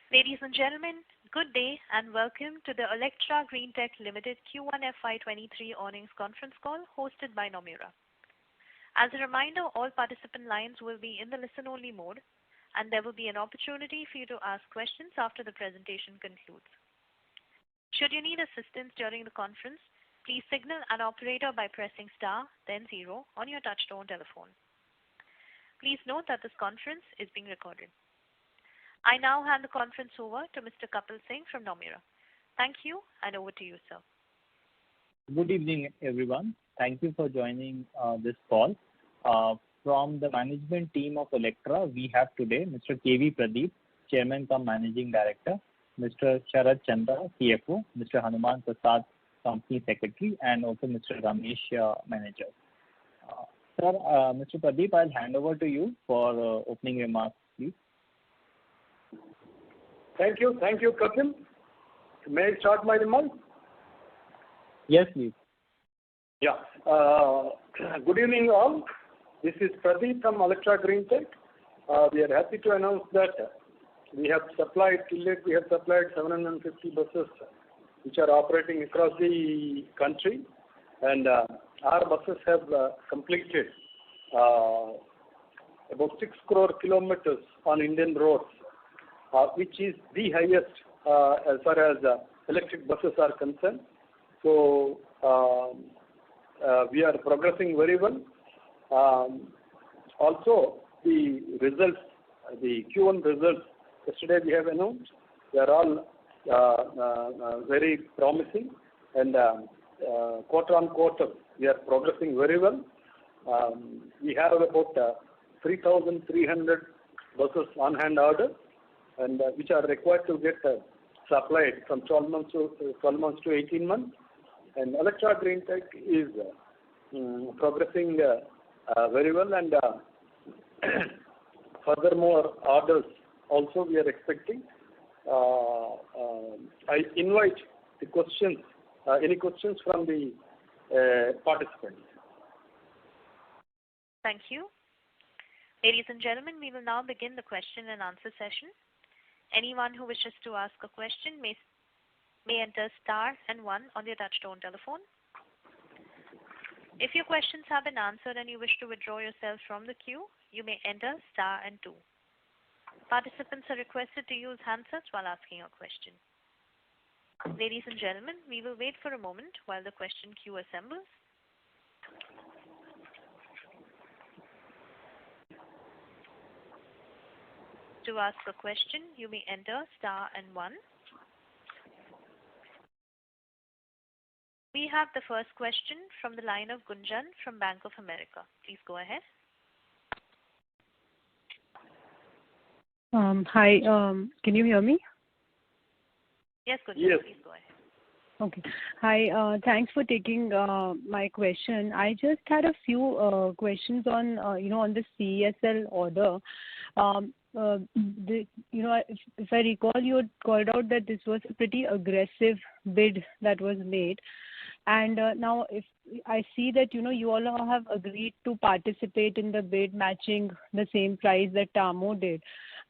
Ladies and gentlemen, good day and welcome to the Olectra Greentech Limited Q1 FY23 earnings conference call hosted by Nomura. As a reminder, all participant lines will be in the listen-only mode, and there will be an opportunity for you to ask questions after the presentation concludes. Should you need assistance during the conference, please signal an operator by pressing star, then 0 on your touchtone telephone. Please note that this conference is being recorded. I now hand the conference over to Mr. Kapil Singh from Nomura. Thank you, and over to you, sir. Good evening, everyone. Thank you for joining this call. From the management team of Olectra, we have today Mr. K.V. Pradeep, Chairman cum Managing Director, Mr. Sharad Chandra, CFO, Mr. Hanuman Prasad, Company Secretary, and also Mr. Ramesh, Manager. Sir, Mr. Pradeep, I'll hand over to you for opening remarks, please. Thank you, Kapil. May I start my remarks? Yes, please. Yeah. Good evening, all. This is Pradeep from Olectra Greentech. We are happy to announce that we have supplied 750 buses which are operating across the country, and our buses have completed about 6 crore kilometers on Indian roads, which is the highest as far as electric buses are concerned. So we are progressing very well. Also, the results, the Q1 results, yesterday we have announced, they are all very promising, and quarter on quarter we are progressing very well. We have about 3,300 buses on hand order, and which are required to get supplied from 12 months to 18 months. And Olectra Greentech is progressing very well, and furthermore orders also we are expecting. I invite the questions, any questions from the participants. Thank you. Ladies and gentlemen, we will now begin the question and answer session. Anyone who wishes to ask a question may enter star and 1 on their touchtone telephone. If your questions have been answered and you wish to withdraw yourself from the queue, you may enter star and 2. Participants are requested to use handsets while asking a question. Ladies and gentlemen, we will wait for a moment while the question queue assembles. To ask a question, you may enter star and 1. We have the first question from the line of Gunjan from Bank of America. Please go ahead. Hi, can you hear me? Yes, Gunjan, yes. Please go ahead. Okay. Hi, thanks for taking my question. I just had a few questions on, on the CESL order. If I recall, you had called out that this was a pretty aggressive bid that was made. And now if I see that, you all have agreed to participate in the bid matching the same price that TAMO did.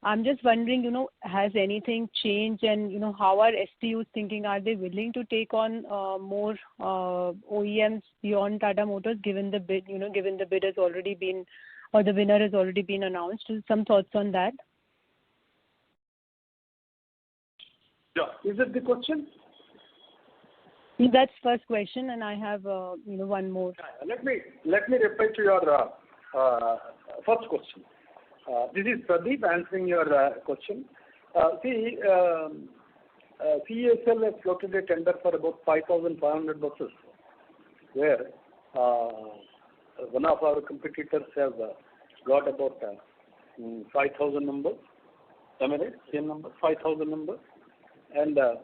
I'm just wondering, has anything changed, and, how are STUs thinking? Are they willing to take on more OEMs beyond Tata Motors, given the bid, given the bid has already been, or the winner has already been announced? Some thoughts on that? Yeah. Is it the question? That's first question, and I have, one more. Let me reply to your first question. This is Pradeep answering your question. See, CESL has floated a tender for about 5,500 buses, where one of our competitors have got about 5,000 numbers. Am I right? Same number, 5,000 numbers. And a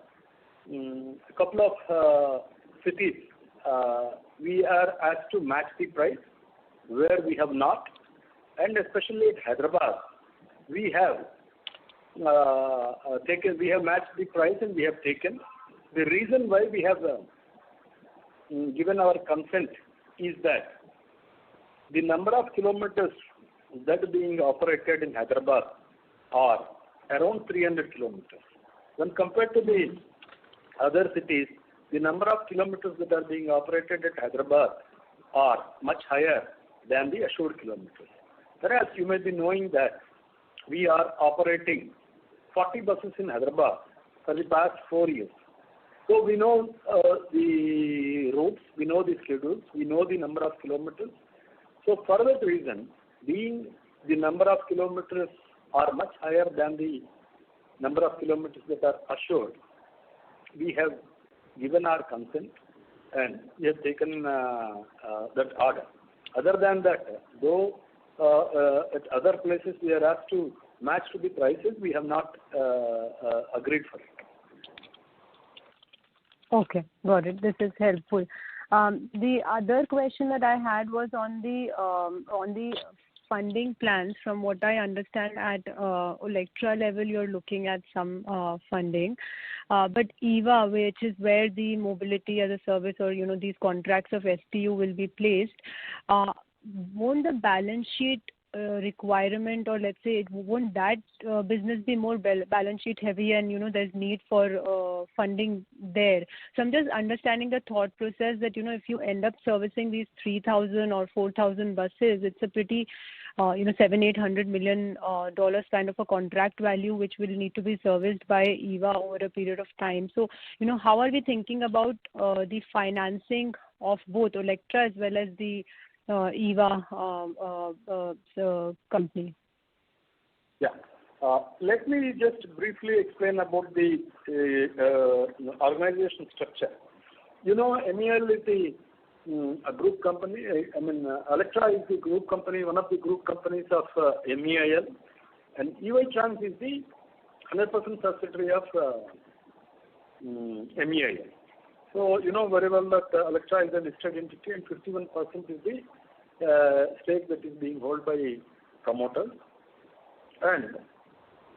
couple of cities, we are asked to match the price, where we have not. And especially at Hyderabad, we have matched the price and we have taken. The reason why we have given our consent is that the number of kilometers that being operated in Hyderabad are around 300 kilometers. When compared to the other cities, the number of kilometers that are being operated at Hyderabad are much higher than the assured kilometers. Whereas you may be knowing that we are operating 40 buses in Hyderabad for the past 4 years. So we know the routes, we know the schedules, we know the number of kilometers. So for that reason, being the number of kilometers are much higher than the number of kilometers that are assured, we have given our consent and we have taken that order. Other than that, though at other places we are asked to match to the prices, we have not agreed for it. Okay, got it. This is helpful. The other question that I had was on the funding plans. From what I understand, at Olectra level, you're looking at some funding, but EVA, which is where the mobility as a service or these contracts of STU will be placed, won't the balance sheet requirement, or let's say, won't that business be more balance sheet heavy, and there's need for funding there? So I'm just understanding the thought process that if you end up servicing these 3,000 or 4,000 buses, it's a pretty $700-800 million kind of a contract value, which will need to be serviced by EVA over a period of time. So how are we thinking about the financing of both Olectra as well as the EVA company? Yeah. Let me just briefly explain about the organization structure. MEIL is a group company. Olectra is the group company, one of the group companies of MEIL, and EY Trans is the 100% subsidiary of MEIL. So you know very well that Olectra is a listed entity, and 51% is the stake that is being held by promoters. And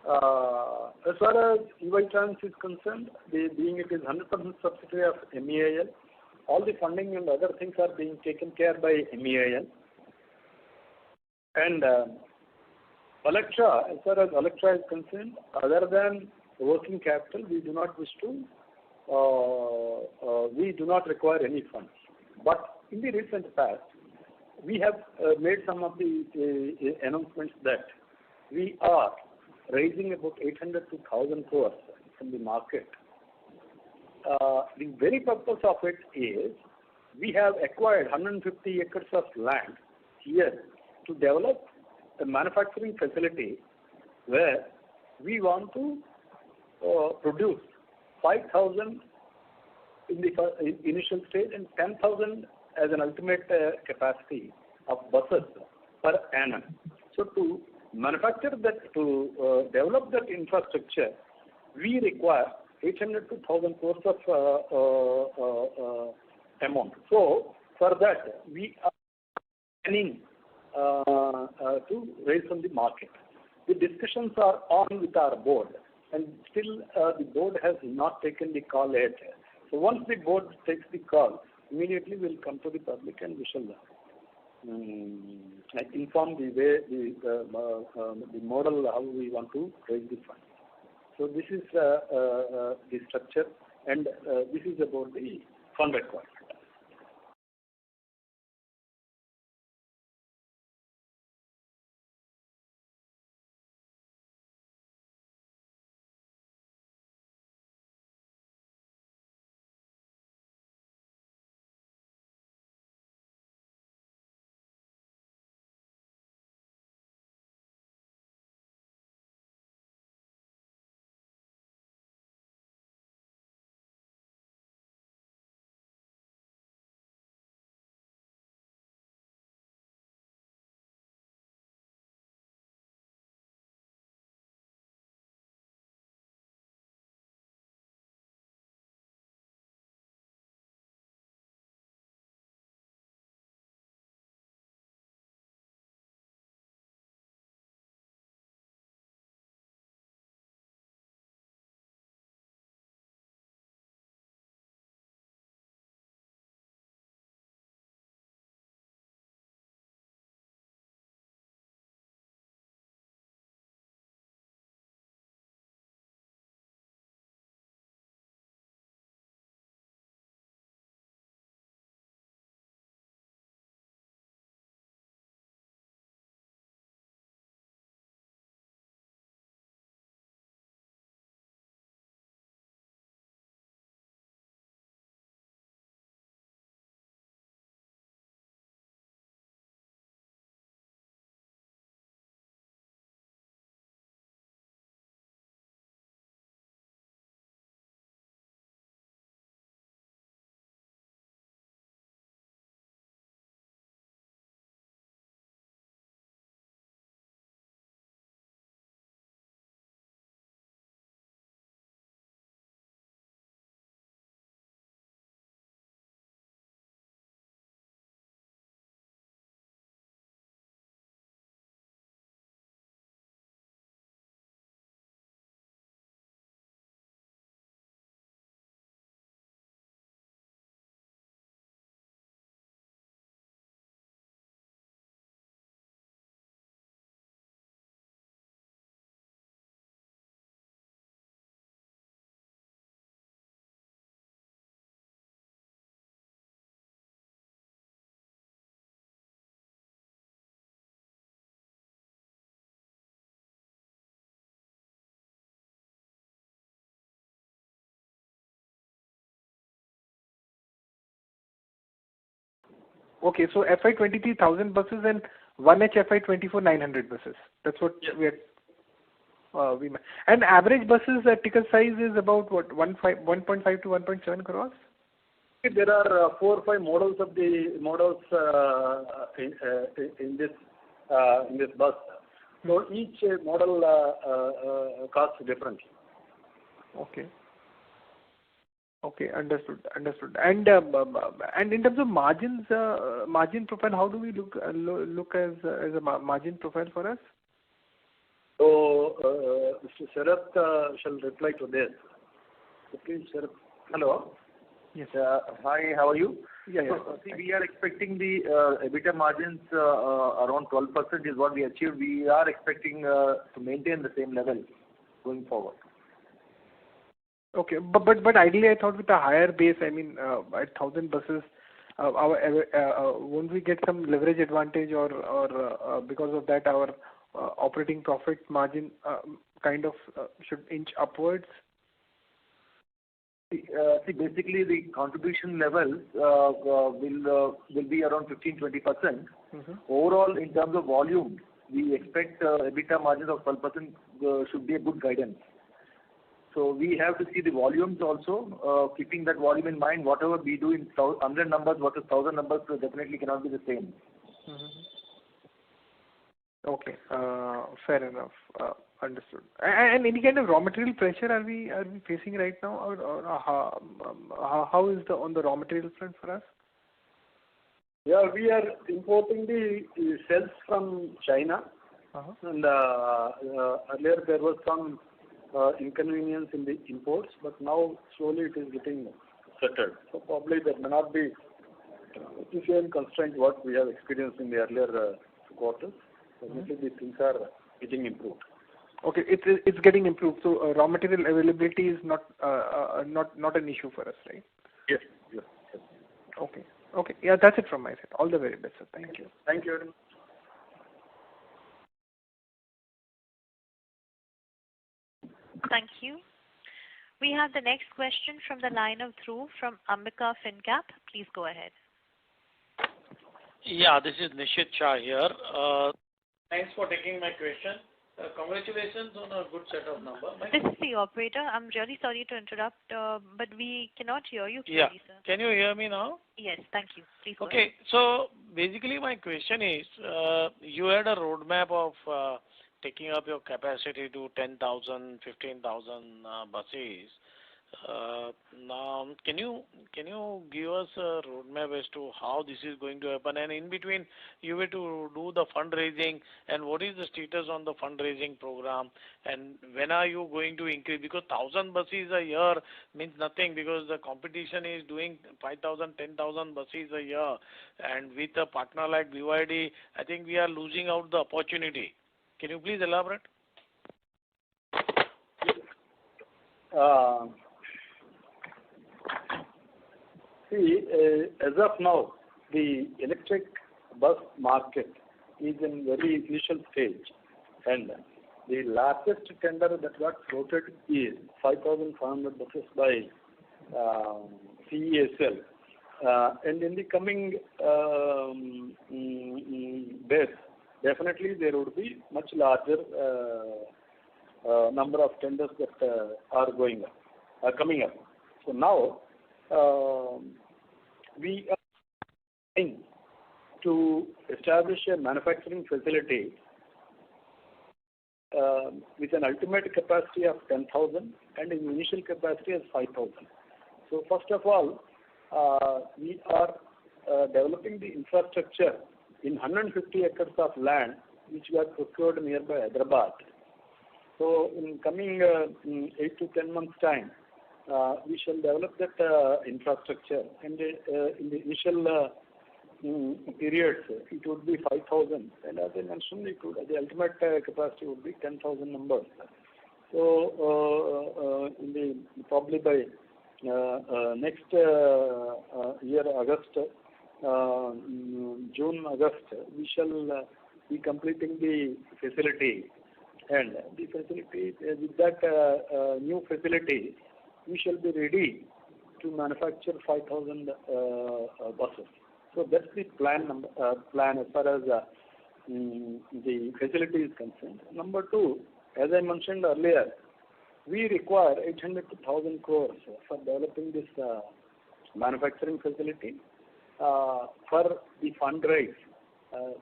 as far as EY Trans is concerned, being it is 100% subsidiary of MEIL, all the funding and other things are being taken care by MEIL. And Olectra, as far as Olectra is concerned, other than working capital, we do not wish to we do not require any funds. But in the recent past, we have made some of the announcements that we are raising about 800 to 1,000 crores from the market. The very purpose of it is we have acquired 150 acres of land here to develop a manufacturing facility where we want to produce 5,000 in the initial stage and 10,000 as an ultimate capacity of buses per annum. So to manufacture that, to develop that infrastructure, we require 800 to 1,000 crores of amount. So for that, we are planning to raise from the market. The discussions are on with our board, and still the board has not taken the call yet. So once the board takes the call, immediately we'll come to the public and we shall inform the way the model how we want to raise the funds. So this is the structure, and this is about the fund requirement. Okay, so FY23 1,000 buses and 1H FY24 900 buses. That's what Yes. and average buses ticket size is about what 1.5 to 1.7 crores. There are 4 or 5 models in this bus. So each model costs differently. Okay, understood. And in terms of margins, margin profile, how do we look as a margin profile for us? So Mr. Sharath shall reply to this. So please, Sharath. Hello. Yes. Hi, how are you? Yeah. So, see, we are expecting the EBITDA margins around 12% is what we achieved. We are expecting to maintain the same level going forward. Okay, but ideally I thought with a higher base, I mean, at 1,000 buses, won't we get some leverage advantage or because of that our operating profit margin kind of should inch upwards? See, basically the contribution levels will be around 15-20%. Overall, in terms of volume, we expect EBITDA margins of 12% should be a good guidance. So we have to see the volumes also, keeping that volume in mind. Whatever we do in 100 numbers versus 1,000 numbers definitely cannot be the same. Okay, fair enough. Understood. And any kind of raw material pressure are we facing right now, or how is on the raw material front for us? Yeah, we are importing the cells from China, and earlier there was some inconvenience in the imports, but now slowly it is getting settled. So probably there may not be the same constraint what we have experienced in the earlier quarters. Definitely these things are getting improved. Okay, it's getting improved. So raw material availability is not an issue for us, right? Yes. Okay. Yeah, that's it from my side. All the very best, sir. Thank you. Thank you very much. Thank you. We have the next question from the line of Dhruv from Ambika FinCap. Please go ahead. Yeah, this is Nishit Shah here. Thanks for taking my question. Congratulations on a good set of numbers. This is the operator. I'm really sorry to interrupt, but we cannot hear you clearly, sir. Can you hear me now? Yes, thank you. Please go ahead. Okay, so basically my question is, you had a roadmap of taking up your capacity to 10,000, 15,000 buses. Now, can you give us a roadmap as to how this is going to happen? And in between, you were to do the fundraising, and what is the status on the fundraising program? And when are you going to increase? Because 1,000 buses a year means nothing, because the competition is doing 5,000, 10,000 buses a year, and with a partner like BYD, I think we are losing out the opportunity. Can you please elaborate? See, as of now, the electric bus market is in very initial stage, and the largest tender that got floated is 5,500 buses by CESL, and in the coming days, definitely there would be much larger number of tenders that are coming up. So now, we are trying to establish a manufacturing facility with an ultimate capacity of 10,000 and an initial capacity of 5,000. So first of all, we are developing the infrastructure in 150 acres of land which got procured nearby Hyderabad. So in coming 8 to 10 months time, we shall develop that infrastructure, and in the initial periods it would be 5,000, and as I mentioned, the ultimate capacity would be 10,000 numbers. So probably by next year, June, August, we shall be completing the facility, and the facility with that new facility, we shall be ready to manufacture 5,000 buses. So that's the plan as far as the facility is concerned. Number two, as I mentioned earlier, we require 800 to 1,000 crores for developing this manufacturing facility. For the fundraise,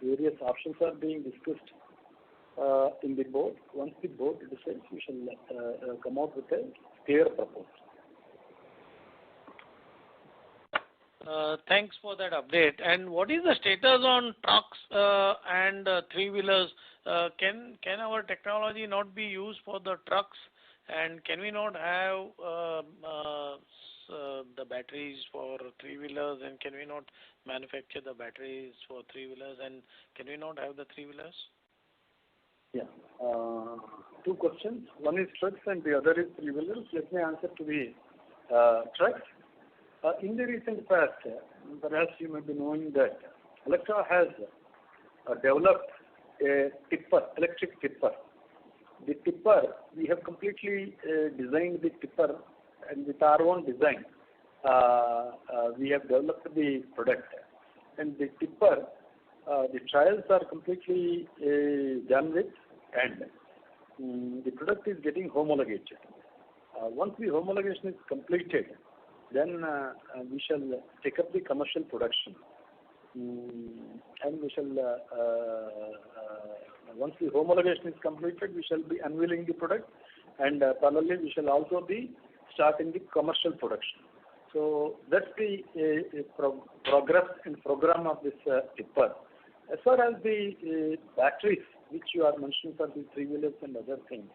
various options are being discussed in the board. Once the board decides, we shall come out with a clear proposal. Thanks for that update. And what is the status on trucks and three-wheelers? Can our technology not be used for the trucks? And can we not have the batteries for three-wheelers? And can we not manufacture the batteries for three-wheelers? And can we not have the three-wheelers? Yeah. Two questions. One is trucks and the other is three-wheelers. Let me answer to the trucks. In the recent past, perhaps you may be knowing that Olectra has developed a tipper, electric tipper. The tipper, we have completely designed the tipper, and with our own design, we have developed the product. And the tipper, the trials are completely done with, and the product is getting homologated. Once the homologation is completed, then we shall take up the commercial production. And we shall, once the homologation is completed, we shall be unveiling the product, and parallelly we shall also be starting the commercial production. So that's the progress and program of this tipper. As far as the batteries, which you are mentioning for the three-wheelers and other things,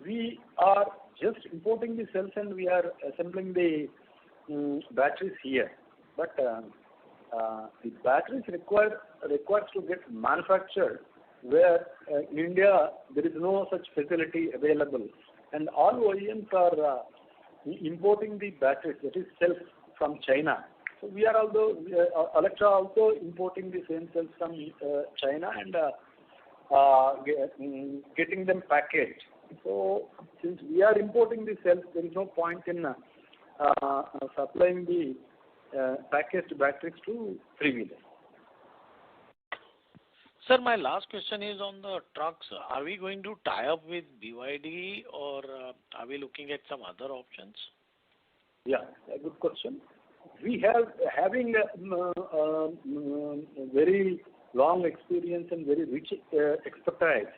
we are just importing the cells and we are assembling the batteries here. But the batteries requires to get manufactured where in India there is no such facility available, and all OEMs are importing the batteries, that is cells, from China. So we are also Olectra also importing the same cells from China and getting them packaged. So since we are importing the cells, there is no point in supplying the packaged batteries to three-wheelers. Sir, my last question is on the trucks. Are we going to tie up with BYD, or are we looking at some other options? Yeah, a good question. We have having very long experience and very rich expertise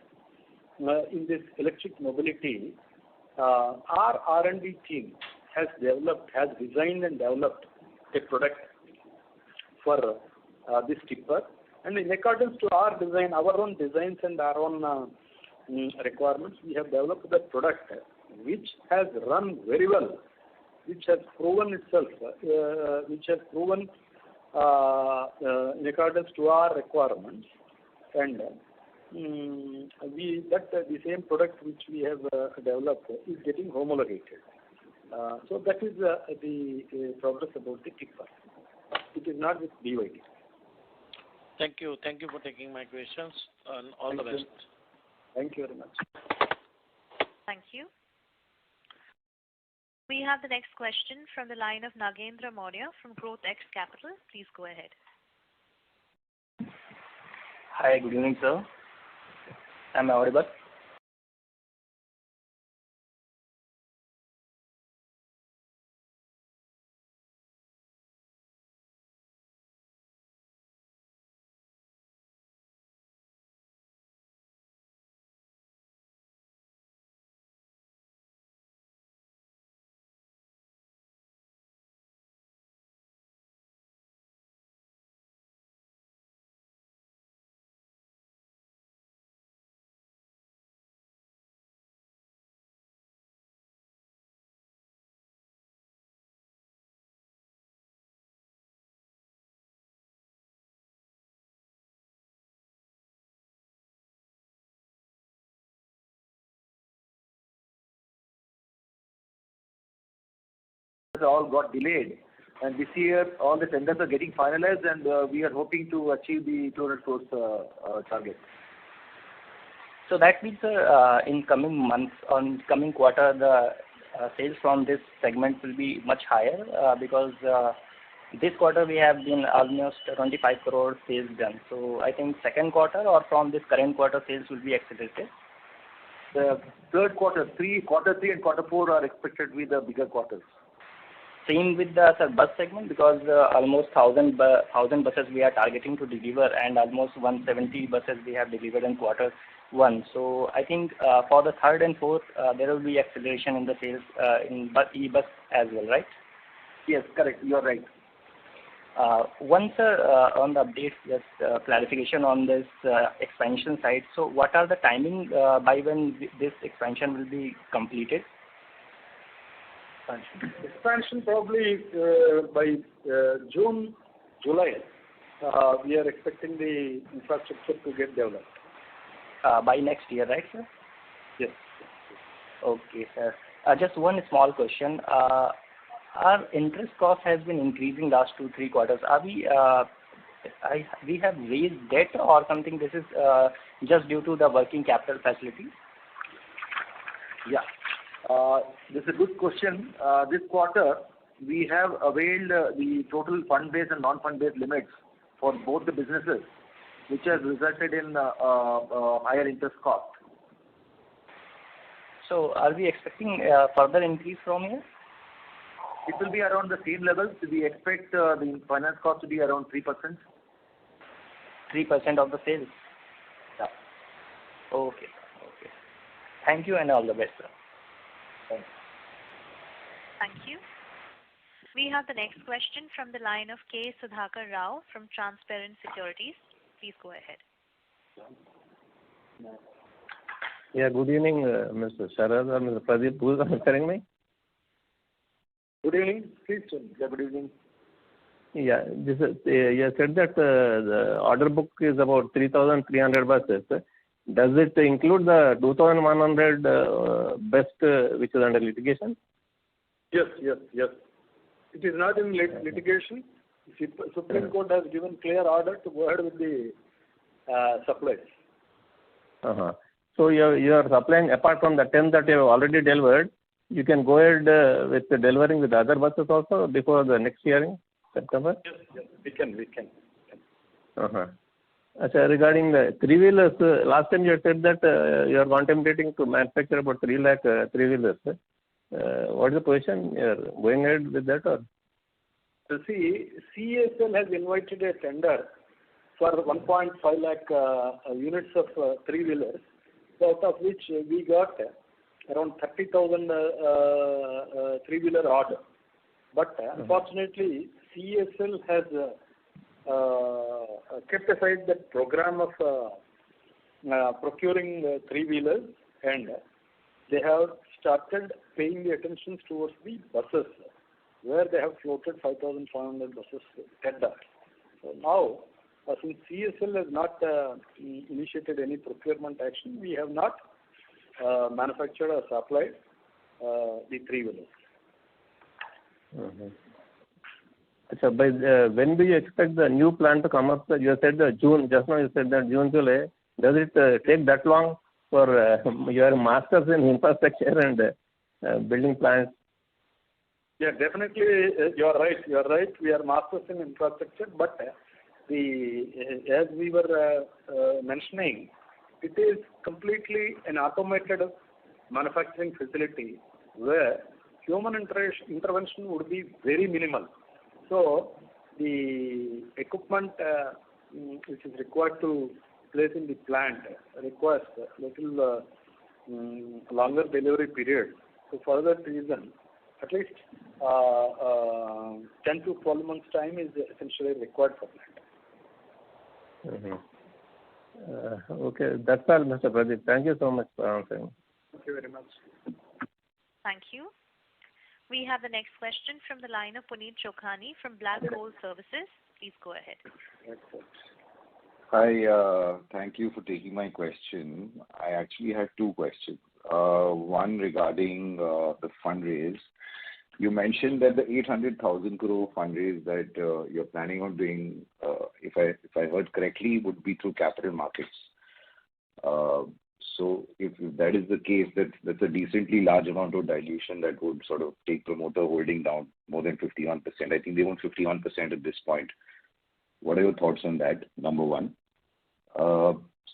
in this electric mobility. Our R&D team has designed and developed a product for this tipper, and in accordance to our design, our own designs and our own requirements, we have developed that product, which has run very well, which has proven itself, in accordance to our requirements, and the same product which we have developed is getting homologated. So that is the progress about the tipper. It is not with BYD. Thank you. Thank you for taking my questions, and all the best. Thank you very much. Thank you. We have the next question from the line of Nagendra Maurya from GrowthX Capital. Please go ahead. Hi, good evening, sir. Am I audible? All got delayed, and this year all the tenders are getting finalized, and we are hoping to achieve the 200 crores target. So that means, sir, in coming months, on coming quarter, the sales from this segment will be much higher because This quarter we have been almost 25 crore sales done. So I think second quarter or from this current quarter sales will be accelerated. The third quarter, quarter three and quarter four are expected to be the bigger quarters. Same with the bus segment, because almost 1,000 buses we are targeting to deliver, and almost 170 buses we have delivered in quarter one. So I think for the third and fourth, there will be acceleration in the sales in e-bus as well, right? Yes, correct. You are right. One, sir, on the update, just clarification on this expansion side. So what are the timing by when this expansion will be completed? Expansion probably by June, July. We are expecting the infrastructure to get developed. By next year, right, sir? Yes. Okay, sir. Just one small question. Our interest cost has been increasing last 2-3 quarters. Are we have raised debt or something? This is just due to the working capital facility. Yeah. This is a good question. This quarter, we have availed the total fund-based and non-fund-based limits for both the businesses, which has resulted in higher interest cost. So are we expecting further increase from here? It will be around the same levels. We expect the finance cost to be around 3%. 3% of the sales? Yeah. Okay. Thank you and all the best, sir. Thanks. Thank you. We have the next question from the line of K. Sudhakar Rao from Transparent Securities. Please go ahead. Yeah, good evening, Mr. Sharad or Mr. Pradeep. Who is answering me? Good evening. Please tell me. Yeah, good evening. Yeah, this is, you said that the order book is about 3,300 buses. Does it include the 2,100 best which is under litigation? Yes. It is not in litigation. Supreme Court has given clear order to go ahead with the supplies. So you are supplying, apart from the 10 that you have already delivered, you can go ahead with delivering with other buses also before the next hearing, September? Yes, we can. Regarding the three-wheelers, last time you had said that you are contemplating to manufacture about 3 lakh three-wheelers. What is the position? You are going ahead with that or? So see, CESL has invited a tender for 1.5 lakh units of three-wheelers, out of which we got around 30,000 three-wheeler order. But unfortunately, CESL has kept aside the program of procuring three-wheelers, and they have started paying the attention towards the buses, where they have floated 5,500 buses tender. So now, since CESL has not initiated any procurement action, we have not manufactured or supplied the three-wheelers. So by when do you expect the new plant to come up? You said June, just now you said that June, July. Does it take that long for your masters in infrastructure and building plants? Yeah, definitely, you are right. We are masters in infrastructure, but as we were mentioning, it is completely an automated manufacturing facility where human intervention would be very minimal. So the equipment which is required to place in the plant requires a little longer delivery period. So for that reason, at least 10 to 12 months time is essentially required for that. Okay, that's all, Mr. Pradeep. Thank you so much for answering. Thank you very much. Thank you. We have the next question from the line of Puneet Chokhani from Black Hole Services. Please go ahead. Hi, thank you for taking my question. I actually had two questions. One regarding the fundraise. You mentioned that the 800,000 crore fundraise that you're planning on doing, if I heard correctly, would be through capital markets. So if that is the case, that's a decently large amount of dilution that would sort of take promoter holding down more than 51%. I think they own 51% at this point. What are your thoughts on that? Number one.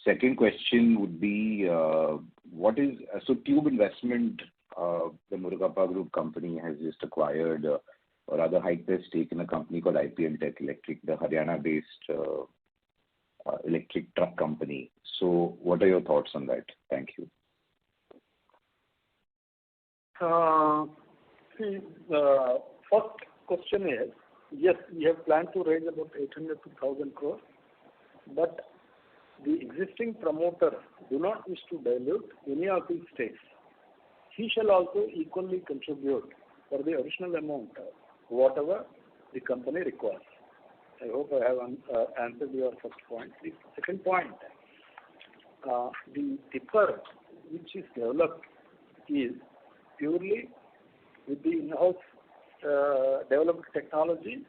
Second question would be, what is so Tube Investment, the Murugappa Group company has just acquired, or rather hiked their stake in a company called IPL Electric, the Haryana-based electric truck company. So what are your thoughts on that? Thank you. See, the first question is, yes, we have planned to raise about 800 to 1,000 crores, but the existing promoter do not wish to dilute any of these stakes. He shall also equally contribute for the additional amount, whatever the company requires. I hope I have answered your first point. The second point, the tipper which is developed is purely with the in-house developed technology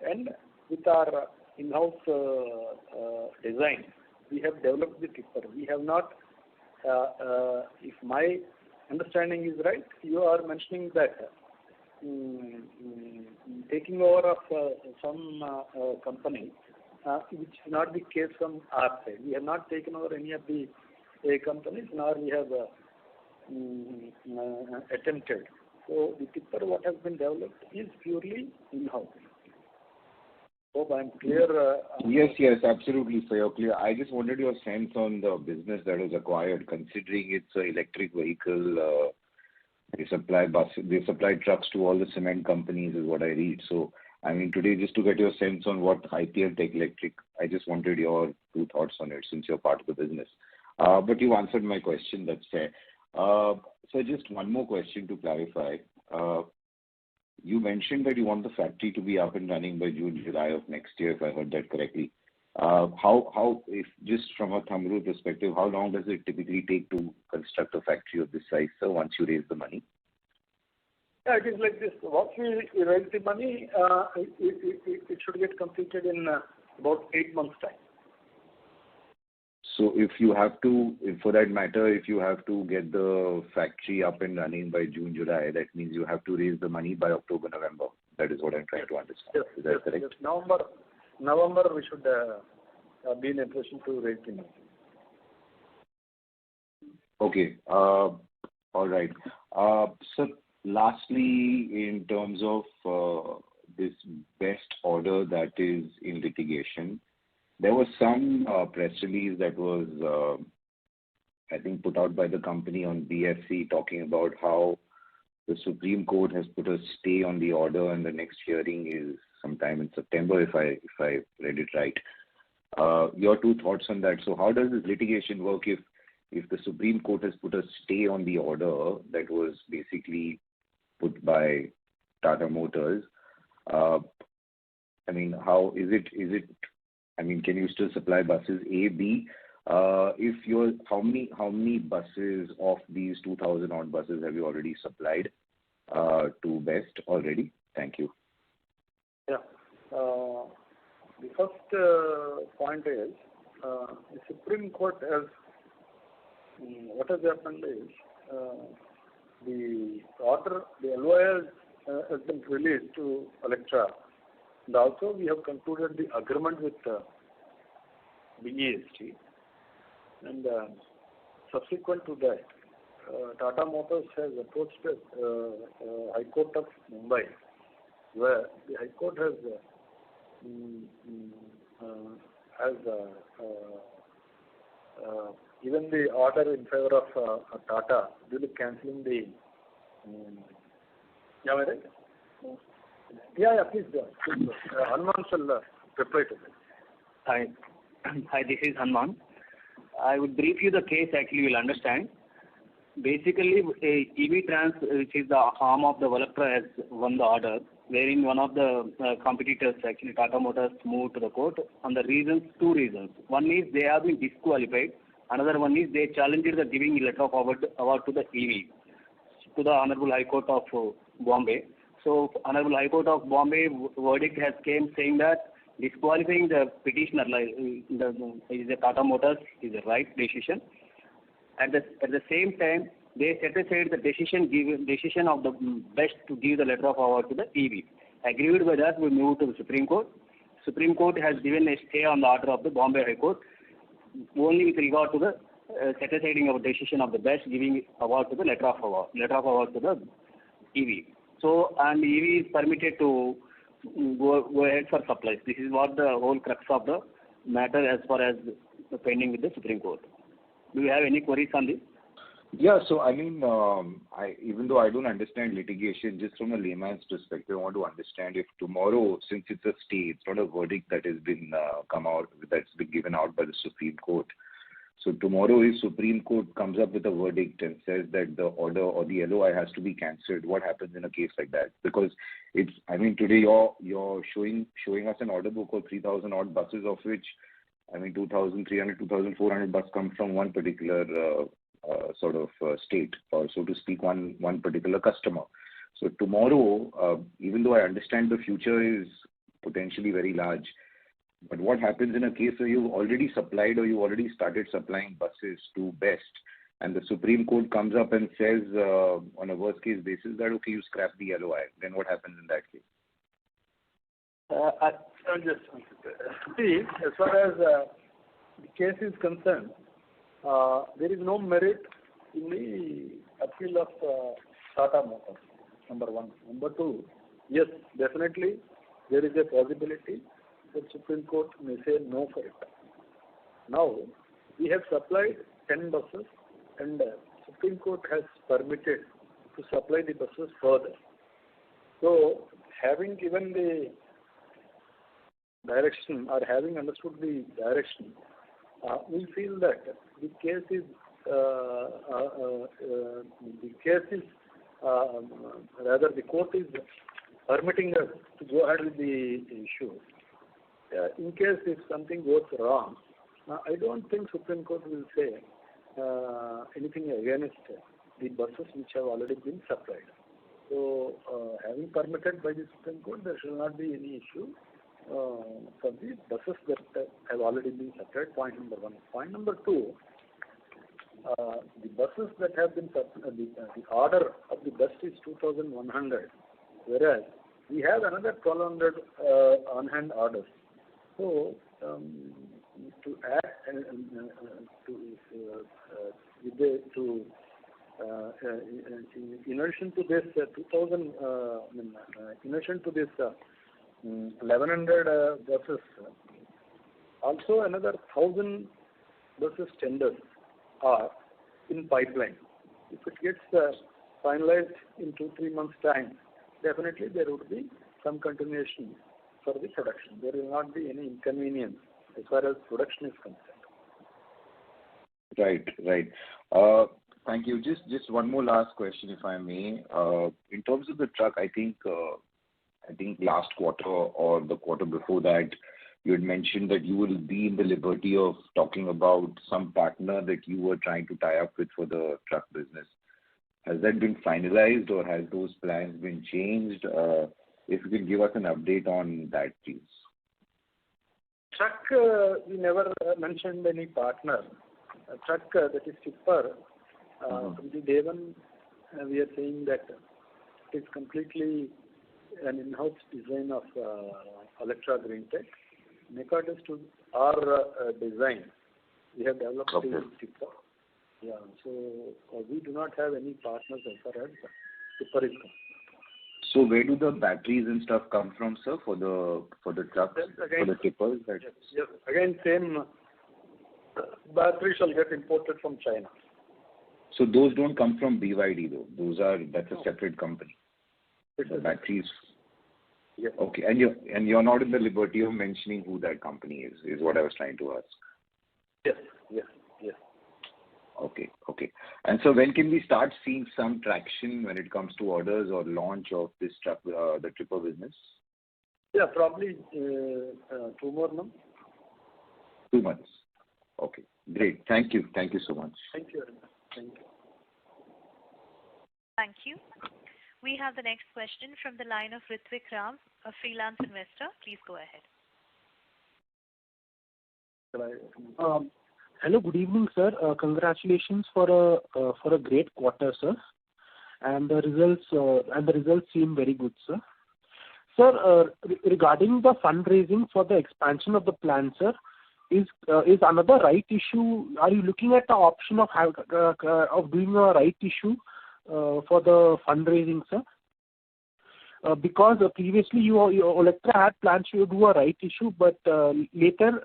and with our in-house design. We have developed the tipper. We have not, if my understanding is right, you are mentioning that taking over of some company, which is not the case from our side. We have not taken over any of the companies, nor we have attempted. So the tipper what has been developed is purely in-house. Hope I'm clear. Yes, absolutely, sir. You're clear. I just wanted your sense on the business that was acquired, considering it's an electric vehicle. They supply trucks to all the cement companies, is what I read. So, I mean, today, just to get your sense on what IPL Electric, I just wanted your two thoughts on it, since you're part of the business. But you answered my question. That's fair. So, just one more question to clarify. You mentioned that you want the factory to be up and running by June, July of next year, if I heard that correctly. If just from a thumb rule perspective, how long does it typically take to construct a factory of this size, sir, once you raise the money? Yeah, it is like this. Once we raise the money, it should get completed in about 8 months' time. So if you have to, for that matter, if you have to get the factory up and running by June, July, that means you have to raise the money by October, November. That is what I'm trying to understand. Yes, is that correct? Yes. November we should be in a position to raise the money. Okay. All right. So lastly, in terms of this best order that is in litigation, there was some press release that was, I think, put out by the company on BFC talking about how the Supreme Court has put a stay on the order and the next hearing is sometime in September, if I read it right. Your two thoughts on that. So how does this litigation work if the Supreme Court has put a stay on the order that was basically put by Tata Motors? I mean, how is it? I mean, can you still supply buses A, B? How many buses of these 2,000 odd buses have you already supplied to Best already? Thank you. Yeah. The first point is the Supreme Court has what has happened is the order, the LOI has been released to Olectra, and also we have concluded the agreement with BEST, and subsequent to that, Tata Motors has approached High Court of Mumbai, where the High Court has given the order in favor of Tata, duly cancelling the. Am I right? Yeah, please go. Hanuman shall reply to this. Hi, this is Hanuman. I would brief you the case, actually you will understand. Basically, EV Trans, which is the arm of the Olectra, has won the order, wherein one of the competitors, actually Tata Motors, moved to the court on the reasons, two reasons. One is they have been disqualified. Another one is they challenged the giving letter of award to the EV, to the Honorable High Court of Bombay. So, Honorable High Court of Bombay verdict has came saying that disqualifying the petitioner, is the Tata Motors, is the right decision. At the same time, they set aside the decision of the best to give the letter of award to the EV. Agreed by that, we moved to the Supreme Court. Supreme Court has given a stay on the order of the Bombay High Court, only with regard to the set asiding of decision of the best, giving award to the letter of award to the EV. So, and EV is permitted to go ahead for supplies. This is what the whole crux of the matter as far as pending with the Supreme Court. Do you have any queries on this? Yeah, so I mean, even though I don't understand litigation, just from a layman's perspective, I want to understand if tomorrow, since it's a stay, it's not a verdict that has been that's been given out by the Supreme Court. So tomorrow, if Supreme Court comes up with a verdict and says that the order or the LOI has to be cancelled, what happens in a case like that? Because it's, I mean, today you're showing us an order book of 3,000 odd buses, of which, I mean, 2,300, 2,400 buses come from one particular state, or so to speak, one particular customer. So tomorrow, even though I understand the future is potentially very large, but what happens in a case where you've already supplied or you already started supplying buses to Best, and the Supreme Court comes up and says on a worst case basis that, okay, you scrap the LOI, then what happens in that case? I'll just see, as far as the case is concerned, there is no merit in the appeal of Tata Motors, number one. Number two, yes, definitely there is a possibility that Supreme Court may say no for it. Now, we have supplied 10 buses and Supreme Court has permitted to supply the buses further. So, having given the direction or having understood the direction, we feel that the case is rather the court is permitting us to go ahead with the issue. In case if something goes wrong, I don't think Supreme Court will say anything against the buses which have already been supplied. So, having permitted by the Supreme Court, there shall not be any issue for the buses that have already been supplied. Point number one. Point number two, the buses that have been the order of the best is 2,100, whereas we have another 1,200 on-hand orders. So, to add in addition to this 2,000, in addition to this 1,100 buses, also another 1,000 buses tenders are in pipeline. If it gets finalized in 2-3 months' time, definitely there would be some continuation for the production. There will not be any inconvenience as far as production is concerned. Right. Thank you. Just one more last question, if I may. In terms of the truck, I think last quarter or the quarter before that, you had mentioned that you will be in the liberty of talking about some partner that you were trying to tie up with for the truck business. Has that been finalized or has those plans been changed? If you can give us an update on that, please. Truck, we never mentioned any partner. Truck, that is tipper, from the day one, we are saying that it is completely an in-house design of Olectra Greentech. According to our design, we have developed the tipper. Yeah, so we do not have any partners as far as tipper is concerned. So where do the batteries and stuff come from, sir, for the trucks, for the tippers? Yes. Again, same battery shall get imported from China. So those don't come from BYD though. That's a separate company. The batteries. Yes. Okay, and you're not in the liberty of mentioning who that company is what I was trying to ask. Yes. Okay. And so when can we start seeing some traction when it comes to orders or launch of this truck, the tipper business? Yeah, probably 2 more months. 2 months. Okay, great. Thank you so much. Thank you very much. Thank you. Thank you. We have the next question from the line of Ritvik Ram, a freelance investor. Please go ahead. Hello, good evening, sir. Congratulations for a great quarter, sir. And the results seem very good, sir. Sir, regarding the fundraising for the expansion of the plan, sir, is another right issue? Are you looking at the option of doing a right issue for the fundraising, sir? Because previously Olectra had plans to do a right issue, but later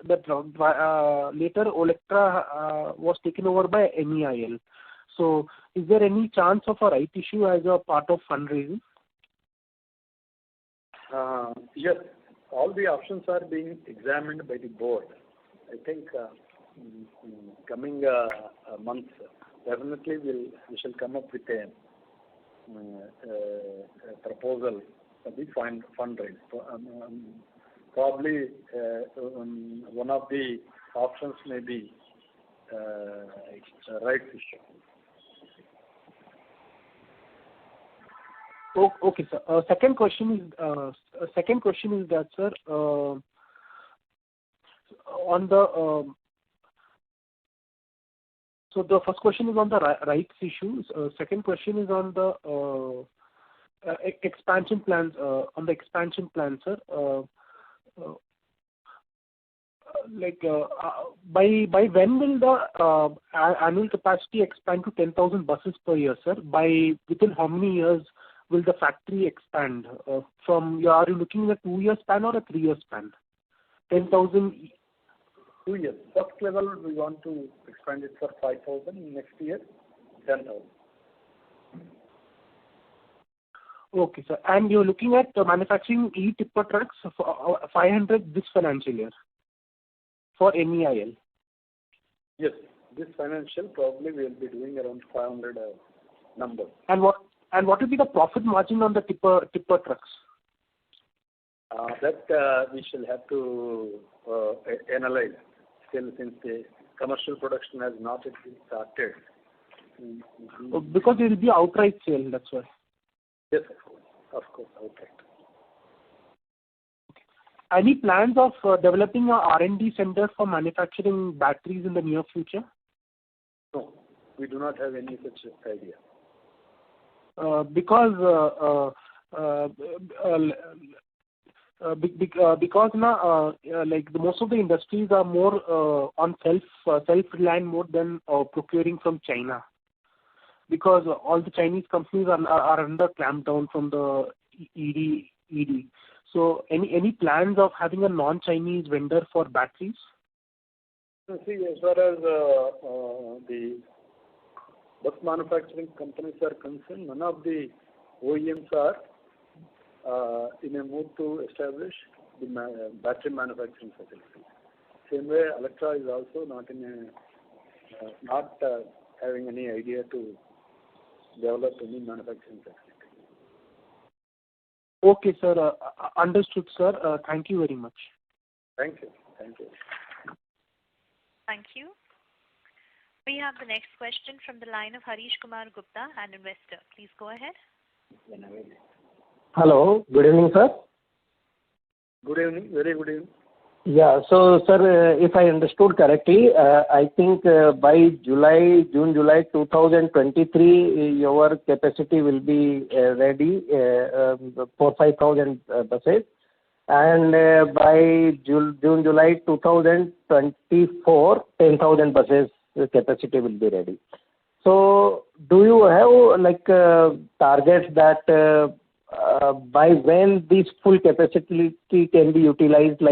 Olectra was taken over by MEIL. So, is there any chance of a right issue as a part of fundraising? Yes, all the options are being examined by the board. I think coming months, definitely we shall come up with a proposal for the fundraise. Probably one of the options may be rights issue. Okay, sir. Second question is that, sir, on the so the first question is on the rights issues. Second question is on the expansion plans. On the expansion plan, sir. By when will the annual capacity expand to 10,000 buses per year, sir? Within how many years will the factory expand? Are you looking at a 2-year span or a 3-year span? 10,000. 2 years. First level, we want to expand it for 5,000. Next year, 10,000. Okay, sir. And you're looking at manufacturing e-tipper trucks for 500 this financial year for MEIL? Yes. This financial, probably we will be doing around 500 numbers. And what will be the profit margin on the tipper trucks? That we shall have to analyze. Still, since the commercial production has not yet been started. Because it will be outright sale, that's why. Yes, of course, outright. Okay. Any plans of developing a R&D center for manufacturing batteries in the near future? No, we do not have any such idea. Because now, most of the industries are more on self-reliant mode than procuring from China. Because all the Chinese companies are under clampdown from the ED. So, any plans of having a non-Chinese vendor for batteries? See, as far as the bus manufacturing companies are concerned, none of the OEMs are in a mood to establish the battery manufacturing facility. Same way, Olectra is also not having any idea to develop any manufacturing facility. Okay, sir. Understood, sir. Thank you very much. Thank you. Thank you. Thank you. We have the next question from the line of Harish Kumar Gupta, an investor. Please go ahead. Hello. Good evening, sir. Good evening. Very good evening. Yeah. So, sir, if I understood correctly, I think by June, July 2023, your capacity will be ready for 5,000 buses. And by June, July 2024, 10,000 buses capacity will be ready. So, do you have targets that by when this full capacity can be utilized,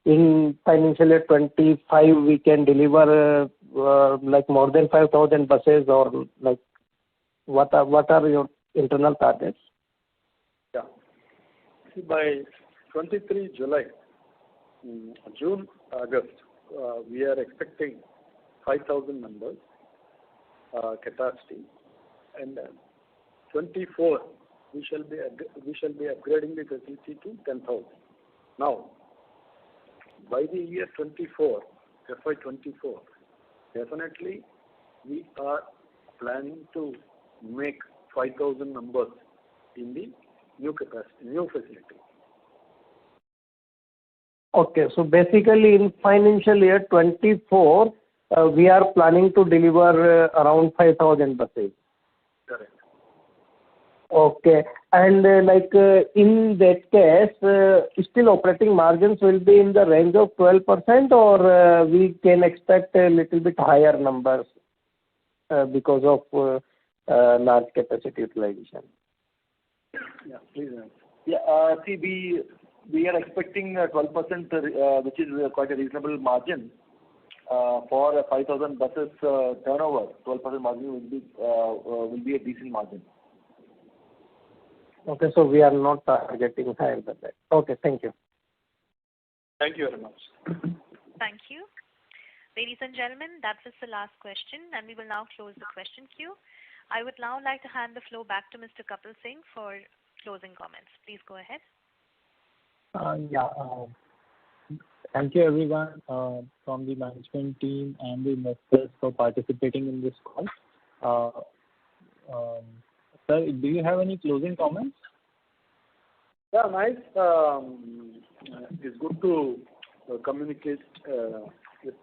in financial year 25 we can deliver more than 5,000 buses, or what are your internal targets? Yeah. See, by 23 July, June, August, we are expecting 5,000 numbers capacity, and 24 we shall be upgrading the facility to 10,000. Now, by the year 24, FY24, definitely we are planning to make 5,000 numbers in the new facility. Okay, so basically in financial year 24, we are planning to deliver around 5,000 buses. Correct. Okay. And in that case, still operating margins will be in the range of 12%, or we can expect a little bit higher numbers because of large capacity utilization. Yeah, please. Yeah, see, we are expecting 12%, which is quite a reasonable margin for 5,000 buses turnover. 12% margin will be a decent margin. Okay, so we are not targeting higher than that. Okay, thank you. Thank you very much. Thank you. Ladies and gentlemen, that was the last question, and we will now close the question queue. I would now like to hand the floor back to Mr. Kapil Singh for closing comments. Please go ahead. Thank you everyone from the management team and the investors for participating in this call. Sir, do you have any closing comments? Yeah, nice. It's good to communicate with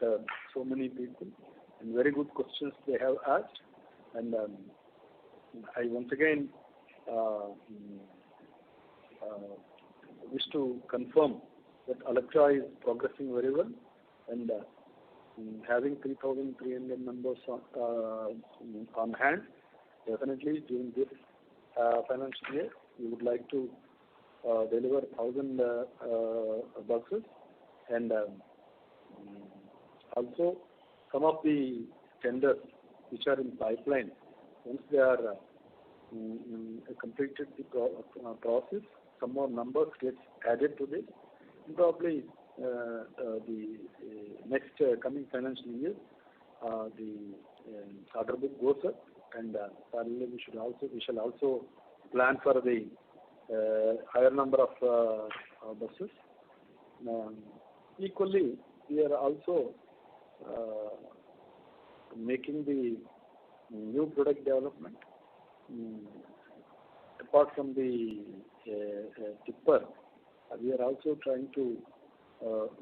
so many people, and very good questions they have asked. And I once again wish to confirm that Olectra is progressing very well, and having 3,300 members on hand. Definitely during this financial year, we would like to deliver 1,000 buses, and also some of the tenders which are in pipeline. Once they are completed the process, some more numbers gets added to this. And probably the next coming financial year, the order book goes up, and parallelly we shall also plan for the higher number of buses. Equally, we are also making the new product development. Apart from the tipper, we are also trying to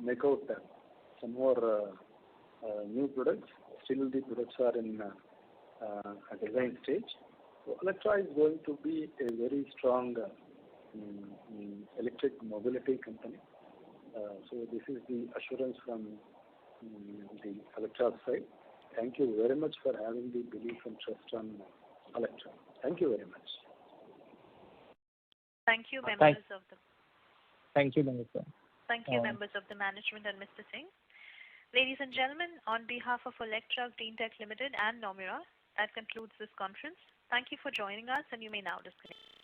make out some more new products. Still the products are in a design stage. So Olectra is going to be a very strong electric mobility company. So this is the assurance from the Olectra side. Thank you very much for having the belief and trust on Olectra. Thank you very much. Thank you, members of the. Thank you, Minister. Thank you, members of the management and Mr. Singh. Ladies and gentlemen, on behalf of Olectra Greentech Limited and Nomura, that concludes this conference. Thank you for joining us, and you may now disconnect.